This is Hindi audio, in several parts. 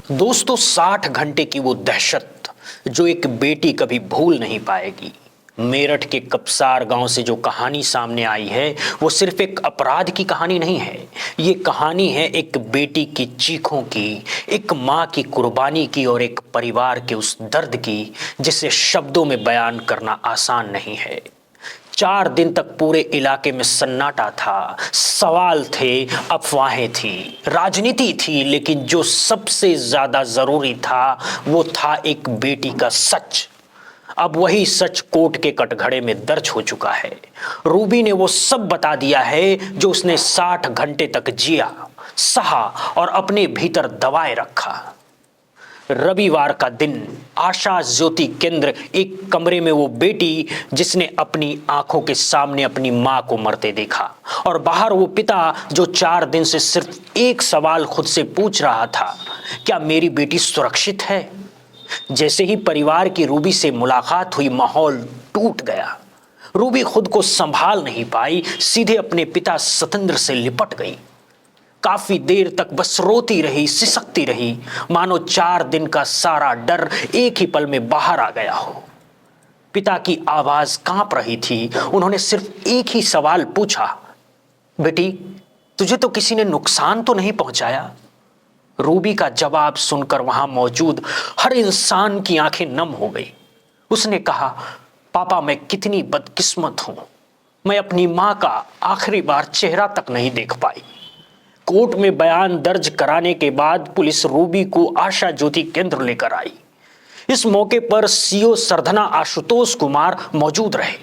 दोस्तों, 60 घंटे की वो दहशत जो एक बेटी कभी भूल नहीं पाएगी। मेरठ के कपसार गांव से जो कहानी सामने आई है वो सिर्फ एक अपराध की कहानी नहीं है। ये कहानी है एक बेटी की चीखों की, एक माँ की कुर्बानी की और एक परिवार के उस दर्द की जिसे शब्दों में बयान करना आसान नहीं है। 4 दिन तक पूरे इलाके में सन्नाटा था। सवाल थे, अफवाहें थी, राजनीति थी, लेकिन जो सबसे ज्यादा जरूरी था वो था एक बेटी का सच। अब वही सच कोर्ट के कटघरे में दर्ज हो चुका है। रूबी ने वो सब बता दिया है जो उसने 60 घंटे तक जिया, सहा और अपने भीतर दबाए रखा। रविवार का दिन, आशा ज्योति केंद्र, एक कमरे में वो बेटी जिसने अपनी आंखों के सामने अपनी मां को मरते देखा, और बाहर वो पिता जो 4 दिन से सिर्फ एक सवाल खुद से पूछ रहा था, क्या मेरी बेटी सुरक्षित है? जैसे ही परिवार की रूबी से मुलाकात हुई, माहौल टूट गया। रूबी खुद को संभाल नहीं पाई, सीधे अपने पिता सतेंद्र से लिपट गई। काफी देर तक बस रोती रही, सिसकती रही, मानो 4 दिन का सारा डर एक ही पल में बाहर आ गया हो। पिता की आवाज कांप रही थी। उन्होंने सिर्फ एक ही सवाल पूछा, बेटी, तुझे तो किसी ने नुकसान तो नहीं पहुंचाया? रूबी का जवाब सुनकर वहां मौजूद हर इंसान की आंखें नम हो गई। उसने कहा, पापा, मैं कितनी बदकिस्मत हूं, मैं अपनी मां का आखिरी बार चेहरा तक नहीं देख पाई। कोर्ट में बयान दर्ज कराने के बाद पुलिस रूबी को आशा ज्योति केंद्र लेकर आई। इस मौके पर सीओ सरधना आशुतोष कुमार मौजूद रहे।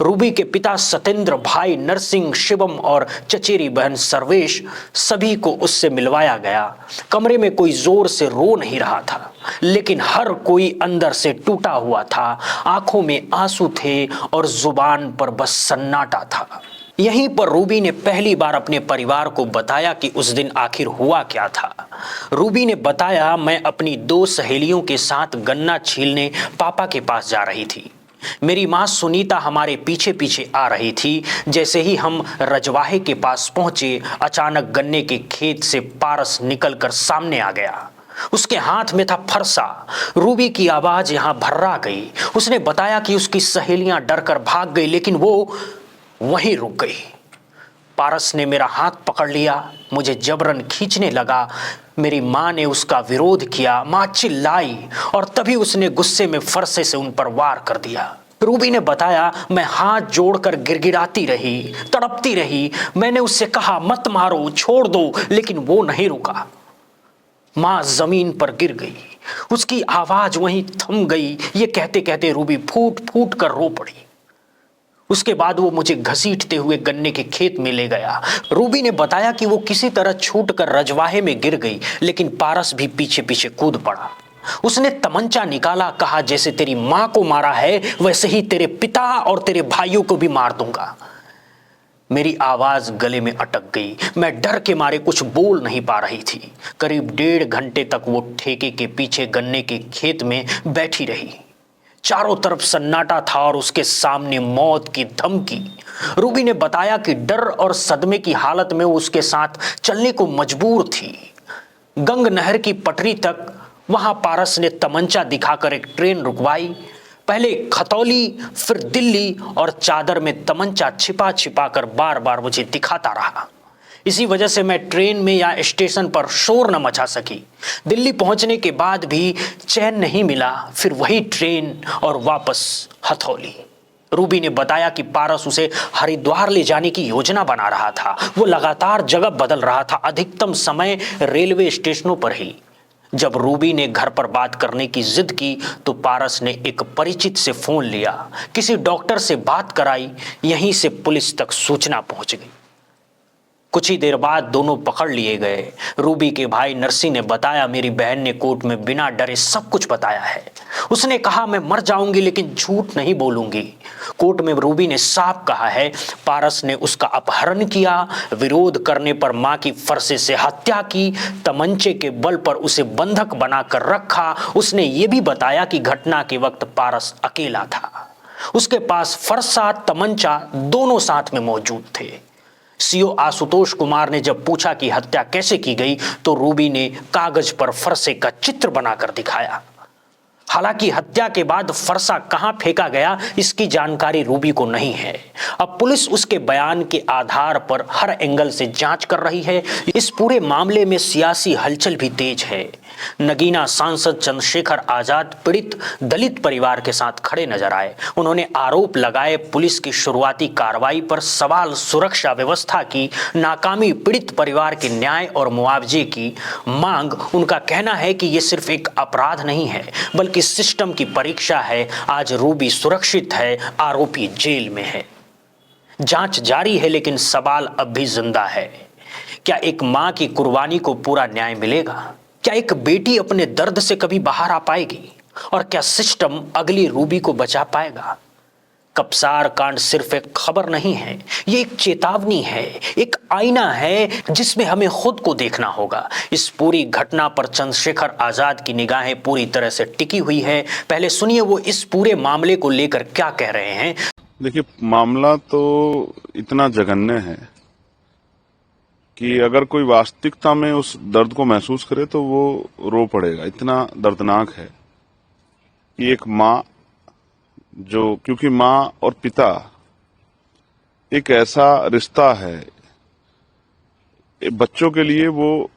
रूबी के पिता सतेंद्र, भाई नरसिंह, शिवम और चचेरी बहन सर्वेश, सभी को उससे मिलवाया गया। कमरे में कोई जोर से रो नहीं रहा था, लेकिन हर कोई अंदर से टूटा हुआ था। आंखों में आंसू थे और जुबान पर बस सन्नाटा था। यहीं पर रूबी ने पहली बार अपने परिवार को बताया कि उस दिन आखिर हुआ क्या था। रूबी ने बताया, मैं अपनी 2 सहेलियों के साथ गन्ना छीलने पापा के पास जा रही थी। मेरी माँ सुनीता हमारे पीछे पीछे आ रही थी। जैसे ही हम रजवाहे के पास पहुंचे, अचानक गन्ने के खेत से पारस निकलकर सामने आ गया। उसके हाथ में था फरसा। रूबी की आवाज यहां भर्रा गई। उसने बताया कि उसकी सहेलियां डरकर भाग गई, लेकिन वो वहीं रुक गई। पारस ने मेरा हाथ पकड़ लिया, मुझे जबरन खींचने लगा। मेरी मां ने उसका विरोध किया। मां चिल्लाई और तभी उसने गुस्से में फरसे से उन पर वार कर दिया। रूबी ने बताया, मैं हाथ जोड़कर गिड़गिड़ाती रही, तड़पती रही। मैंने उससे कहा, मत मारो, छोड़ दो, लेकिन वो नहीं रुका। मां जमीन पर गिर गई, उसकी आवाज वहीं थम गई। ये कहते कहते रूबी फूट फूट कर रो पड़ी। उसके बाद वो मुझे घसीटते हुए गन्ने के खेत में ले गया। रूबी ने बताया कि वो किसी तरह छूटकर रजवाहे में गिर गई, लेकिन पारस भी पीछे पीछे कूद पड़ा। उसने तमंचा निकाला, कहा, जैसे तेरी मां को मारा है वैसे ही तेरे पिता और तेरे भाइयों को भी मार दूंगा। मेरी आवाज गले में अटक गई। मैं डर के मारे कुछ बोल नहीं पा रही थी। करीब 1.5 घंटे तक वो ठेके के पीछे गन्ने के खेत में बैठी रही। चारों तरफ सन्नाटा था और उसके सामने मौत की धमकी। रूबी ने बताया कि डर और सदमे की हालत में वो उसके साथ चलने को मजबूर थी। गंग नहर की पटरी तक वहां पारस ने तमंचा दिखाकर एक ट्रेन रुकवाई। पहले खतौली, फिर दिल्ली, और चादर में तमंचा छिपा छिपा कर बार बार मुझे दिखाता रहा। इसी वजह से मैं ट्रेन में या स्टेशन पर शोर न मचा सकी। दिल्ली पहुंचने के बाद भी चैन नहीं मिला। फिर वही ट्रेन और वापस हथौली। रूबी ने बताया कि पारस उसे हरिद्वार ले जाने की योजना बना रहा था। वो लगातार जगह बदल रहा था, अधिकतम समय रेलवे स्टेशनों पर ही। जब रूबी ने घर पर बात करने की जिद की तो पारस ने एक परिचित से फोन लिया, किसी डॉक्टर से बात कराई। यहीं से पुलिस तक सूचना पहुंच गई। कुछ ही देर बाद दोनों पकड़ लिए गए। रूबी के भाई नरसिंह ने बताया, मेरी बहन ने कोर्ट में बिना डरे सब कुछ बताया है। उसने कहा, मैं मर जाऊंगी लेकिन झूठ नहीं बोलूंगी। कोर्ट में रूबी ने साफ कहा है, पारस ने उसका अपहरण किया, विरोध करने पर मां की फरसे से हत्या की, तमंचे के बल पर उसे बंधक बनाकर रखा। उसने ये भी बताया कि घटना के वक्त पारस अकेला था। उसके पास फरसा, तमंचा दोनों साथ में मौजूद थे। सीओ आशुतोष कुमार ने जब पूछा कि हत्या कैसे की गई तो रूबी ने कागज पर फरसे का चित्र बनाकर दिखाया। हालांकि हत्या के बाद फरसा कहां फेंका गया इसकी जानकारी रूबी को नहीं है। अब पुलिस उसके बयान के आधार पर हर एंगल से जांच कर रही है। इस पूरे मामले में सियासी हलचल भी तेज है। नगीना सांसद चंद्रशेखर आजाद पीड़ित दलित परिवार के साथ खड़े नजर आए। उन्होंने आरोप लगाए पुलिस की शुरुआती कार्रवाई पर, सवाल सुरक्षा व्यवस्था की नाकामी, पीड़ित परिवार के न्याय और मुआवजे की मांग। उनका कहना है कि यह सिर्फ एक अपराध नहीं है बल्कि सिस्टम की परीक्षा है। आज रूबी सुरक्षित है, आरोपी जेल में है। जांच जारी है लेकिन सवाल अब भी जिंदा है। क्या एक मां की कुर्बानी को पूरा न्याय मिलेगा? क्या एक बेटी अपने दर्द से कभी बाहर आ पाएगी? और क्या सिस्टम अगली रूबी को बचा पाएगा? कपसार कांड सिर्फ एक खबर नहीं है, ये एक चेतावनी है, एक आईना है जिसमें हमें खुद को देखना होगा। इस पूरी घटना पर चंद्रशेखर आजाद की निगाहें पूरी तरह से टिकी हुई है। पहले सुनिए वो इस पूरे मामले को लेकर क्या कह रहे हैं। देखिए, मामला तो इतना जघन्य है कि अगर कोई वास्तविकता में उस दर्द को महसूस करे तो वो रो पड़ेगा। इतना दर्दनाक है कि एक माँ जो, क्योंकि माँ और पिता एक ऐसा रिश्ता है, बच्चों के लिए वो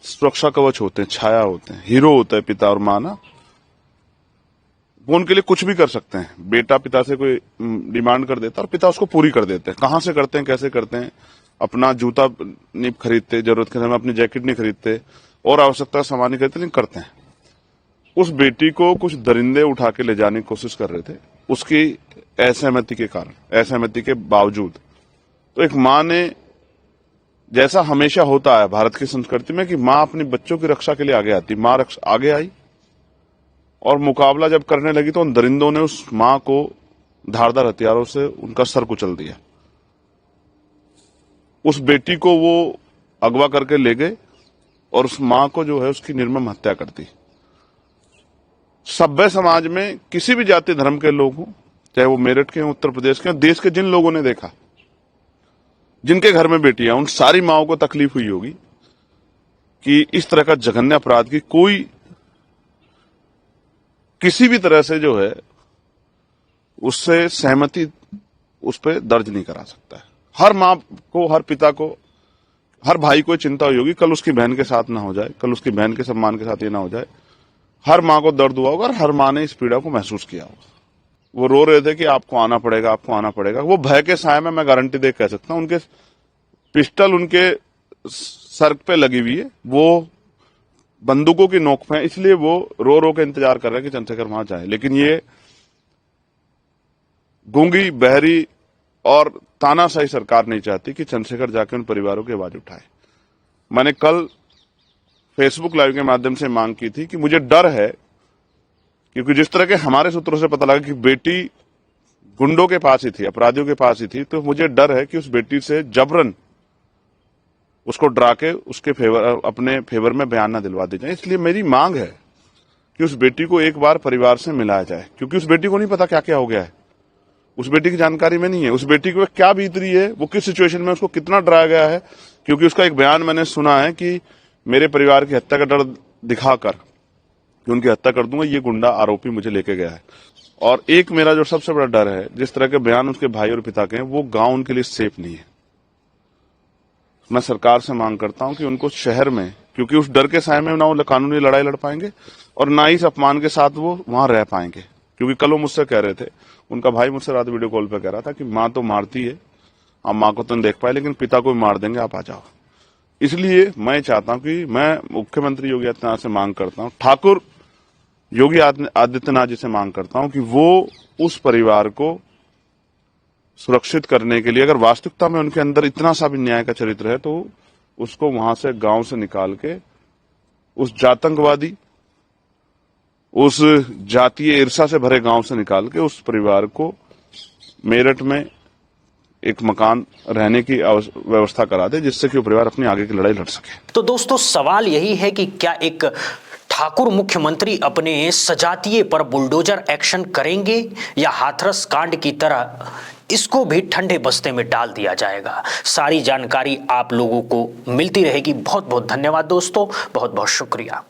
सुरक्षा कवच होते हैं, छाया होते हैं, हीरो होता है पिता और माँ ना। वो उनके लिए कुछ भी कर सकते हैं। बेटा पिता से कोई डिमांड कर देता है और पिता उसको पूरी कर देते हैं। कहां से करते हैं, कैसे करते हैं? अपना जूता नहीं खरीदते, जरूरत के समय अपनी जैकेट नहीं खरीदते और आवश्यकता सामान नहीं खरीदते, लेकिन करते हैं। उस बेटी को कुछ दरिंदे उठा के ले जाने की कोशिश कर रहे थे, उसकी असहमति के कारण, असहमति के बावजूद। तो एक माँ ने, जैसा हमेशा होता है भारत की संस्कृति में कि माँ अपने बच्चों की रक्षा के लिए आगे आती, माँ आगे आई और मुकाबला जब करने लगी तो उन दरिंदों ने उस माँ को धारदार हथियारों से उनका सर कुचल दिया। उस बेटी को वो अगवा करके ले गए और उस माँ को जो है उसकी निर्मम हत्या कर दी। सभ्य समाज में किसी भी जाति धर्म के लोग हों, चाहे वो मेरठ के हों, उत्तर प्रदेश के हों, देश के जिन लोगों ने देखा, जिनके घर में बेटियां, उन सारी माओं को तकलीफ हुई होगी कि इस तरह का जघन्य अपराध की कोई किसी भी तरह से जो है उससे सहमति उस पर दर्ज नहीं करा सकता है। हर माँ को, हर पिता को, हर भाई को चिंता हुई होगी कल उसकी बहन के साथ ना हो जाए, कल उसकी बहन के सम्मान के साथ ये ना हो जाए। हर माँ को दर्द हुआ होगा और हर माँ ने इस पीड़ा को महसूस किया होगा। वो रो रहे थे कि आपको आना पड़ेगा, आपको आना पड़ेगा। वो भय के साए में मैं गारंटी दे कह सकता हूं, उनके पिस्टल उनके सर पे लगी हुई है, वो बंदूकों की नोक पे, इसलिए वो रो रो के इंतजार कर रहे हैं कि चंद्रशेखर वहां जाए। लेकिन ये गूंगी, बहरी और तानाशाही सरकार नहीं चाहती कि चंद्रशेखर जाके उन परिवारों की आवाज उठाए। मैंने कल फेसबुक लाइव के माध्यम से मांग की थी कि मुझे डर है, क्योंकि जिस तरह के हमारे सूत्रों से पता लगा कि बेटी गुंडों के पास ही थी, अपराधियों के पास ही थी, तो मुझे डर है कि उस बेटी से जबरन उसको डरा के उसके अपने फेवर में बयान न दिलवा दी जाए। इसलिए मेरी मांग है कि उस बेटी को एक बार परिवार से मिलाया जाए, क्योंकि उस बेटी को नहीं पता क्या क्या हो गया है। उस बेटी की जानकारी में नहीं है, उस बेटी को क्या बीत रही है, वो किस सिचुएशन में, उसको कितना डराया गया है। क्योंकि उसका एक बयान मैंने सुना है कि मेरे परिवार की हत्या का डर दिखाकर कि उनकी हत्या कर दूंगा, ये गुंडा आरोपी मुझे लेके गया है। और एक मेरा जो सबसे बड़ा डर है, जिस तरह के बयान उसके भाई और पिता के हैं, वो गांव उनके लिए सेफ नहीं है। मैं सरकार से मांग करता हूं कि उनको शहर में, क्योंकि उस डर के साए में ना वो कानूनी लड़ाई लड़ पाएंगे और ना ही इस अपमान के साथ वो वहां रह पाएंगे। क्योंकि कल वो मुझसे कह रहे थे, उनका भाई मुझसे रात वीडियो कॉल पे कह रहा था कि माँ तो मारती है, आप माँ को तो नहीं देख पाए, लेकिन पिता को भी मार देंगे, आप आ जाओ। इसलिए मैं चाहता हूं कि मैं मुख्यमंत्री योगी आदित्यनाथ से मांग करता हूं, ठाकुर योगी आदित्यनाथ जी से मांग करता हूं कि वो उस परिवार को सुरक्षित करने के लिए, अगर वास्तविकता में उनके अंदर इतना सा भी न्याय का चरित्र है, तो उसको वहां से, गांव से निकाल के उस जातंकवादी, उस जातीय ईर्षा से भरे गांव से निकाल के उस परिवार को मेरठ में एक मकान रहने की व्यवस्था करा दे, जिससे कि वो परिवार अपनी आगे की लड़ाई लड़ सके। तो दोस्तों, सवाल यही है कि क्या एक ठाकुर मुख्यमंत्री अपने सजातीय पर बुलडोजर एक्शन करेंगे या हाथरस कांड की तरह इसको भी ठंडे बस्ते में डाल दिया जाएगा। सारी जानकारी आप लोगों को मिलती रहेगी। बहुत बहुत धन्यवाद दोस्तों, बहुत बहुत शुक्रिया।